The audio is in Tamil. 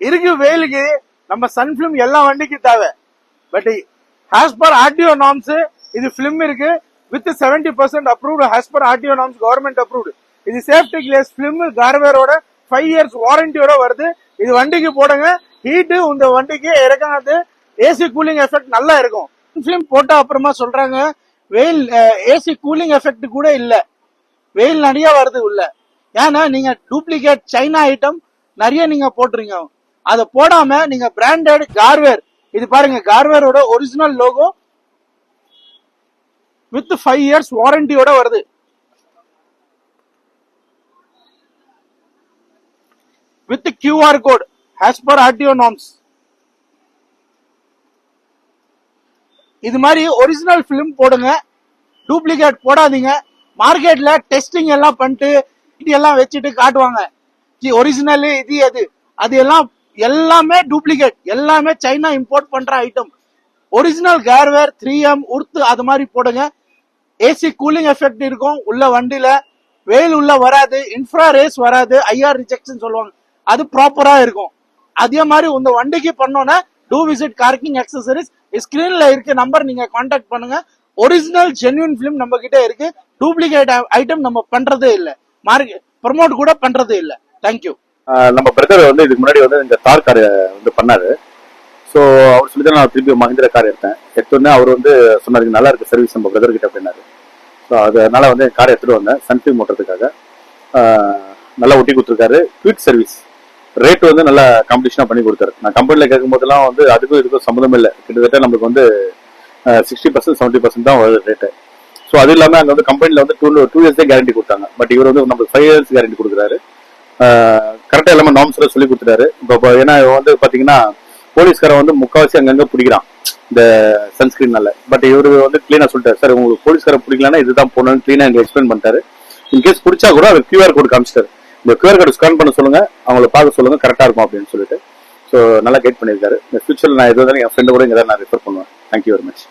இருக்கு வெயிலுக்கு நம்ம சன் பிலிம் எல்லா வண்டிக்கு தேவை. But as per RTO norms இது பிலிம் இருக்கு with 70% approved as per RTO norms government approved. இது சேஃப்டி கிளாஸ் பிலிம் கார்வேரோட 5 years வாரண்டியோட வருது. இது வண்டிக்கு போடுங்க. ஹீட் இந்த வண்டிக்கு இறக்காது. ஏசி கூலிங் எஃபெக்ட் நல்லா இருக்கும். பிலிம் போட்ட அப்புறமா சொல்றாங்க வெயில் ஏசி கூலிங் எஃபெக்ட் கூட இல்ல, வெயில் நிறைய வருது உள்ள. ஏன்னா நீங்க டூப்ளிகேட் சைனா ஐட்டம் நிறைய நீங்க போட்டுறீங்க. அதை போடாம நீங்க பிராண்டட் கார்வேர், இது பாருங்க கார்வேரோட ஒரிஜினல் லோகோ வித் 5 years வாரண்டியோட வருது. With QR code as per RTO norms. இது மாதிரி ஒரிஜினல் பிலிம் போடுங்க, டூப்ளிகேட் போடாதீங்க. மார்க்கெட்ல டெஸ்டிங் எல்லாம் பண்ணிட்டு இதெல்லாம் வச்சுட்டு காட்டுவாங்க ஒரிஜினல் இது அது, அது எல்லாம் எல்லாமே டூப்ளிகேட், எல்லாமே சைனா இம்போர்ட் பண்ற ஐட்டம். ஒரிஜினல் கார்வேர் 3M உர்த்து அது மாதிரி போடுங்க. ஏசி கூலிங் எஃபெக்ட் இருக்கும் உள்ள வண்டியில, வெயில் உள்ள வராது, இன்ஃப்ரா ரேஸ் வராது, IR ரிஜெக்ஷன் சொல்லுவாங்க, அது ப்ராப்பரா இருக்கும். அதே மாதிரி உங்க வண்டிக்கு பண்ணோன்னா டூ விசிட் கார்கிங் அக்சசரிஸ் ஸ்கிரீன்ல இருக்க நம்பர் நீங்க கான்டாக்ட் பண்ணுங்க. ஒரிஜினல் ஜென்யூன் பிலிம் நம்ம கிட்ட இருக்கு. டூப்ளிகேட் ஐட்டம் நம்ம பண்றதே இல்ல, மார்க்கெட் ப்ரமோட் கூட பண்றதே இல்ல. தேங்க்யூ. நம்ம பிரதர் வந்து இதுக்கு முன்னாடி வந்து இந்த தார் கார் வந்து பண்ணாரு. ஸோ அவர் சொல்லி தான் நான் திருப்பி மஹிந்திரா கார் எடுத்தோன்னே அவர் வந்து சொன்னாரு நல்லா இருக்கு சர்வீஸ் நம்ம பிரதர் கிட்ட அப்படின்னாரு. ஸோ அதனால வந்து காரை எடுத்துட்டு வந்தேன் சன்ஃபிலிம் ஓட்டுறதுக்காக. நல்லா ஒட்டி கொடுத்துருக்காரு. குவிக் சர்வீஸ், ரேட் வந்து நல்லா காம்படிஷனாக பண்ணி கொடுத்தாரு. நான் கம்பெனியில் கேட்கும் போதெல்லாம் வந்து அதுக்கும் இதுக்கும் சம்மந்தம் இல்லை. கிட்டத்தட்ட நம்மளுக்கு வந்து 60% 70% தான் வருது ரேட்டு. ஸோ அது இல்லாமல் அங்கே வந்து கம்பெனியில் வந்து 2 years தான் கேரண்டி கொடுத்தாங்க. பட் இவர் வந்து நம்மளுக்கு 5 years கேரண்டி கொடுக்குறாரு. கரெக்டாக எல்லாமே நார்ம்ஸ்ல சொல்லி கொடுத்துட்டாரு. இப்போ ஏன்னா வந்து பார்த்தீங்கன்னா போலீஸ்காரன் வந்து முக்கால்வாசி அங்கங்கே பிடிக்கிறான் இந்த சன்ஸ்கிரீன்னால. பட் இவர் வந்து கிளீனாக சொல்லிட்டாரு, சார் உங்களுக்கு போலீஸ்காரன் பிடிக்கலன்னா இதுதான் போடணும்னு கிளீனாக எங்களுக்கு எக்ஸ்பிளைன் பண்ணிட்டாரு. இன்கேஸ் பிடிச்சா கூட அது QR கோட் காமிச்சிட்டாரு. இந்த QR கோட் ஸ்கேன் பண்ண சொல்லுங்க, அவங்களை பார்க்க சொல்லுங்க, கரெக்டாக இருக்கும் அப்படின்னு சொல்லிட்டு. ஸோ நல்லா கைட் பண்ணியிருக்காரு. இந்த ஃபியூச்சரில் நான் எது வந்தாலும் என் ஃப்ரெண்டு கூட இங்கே தான் நான் ரெஃபர் பண்ணுவேன். Thank you very much.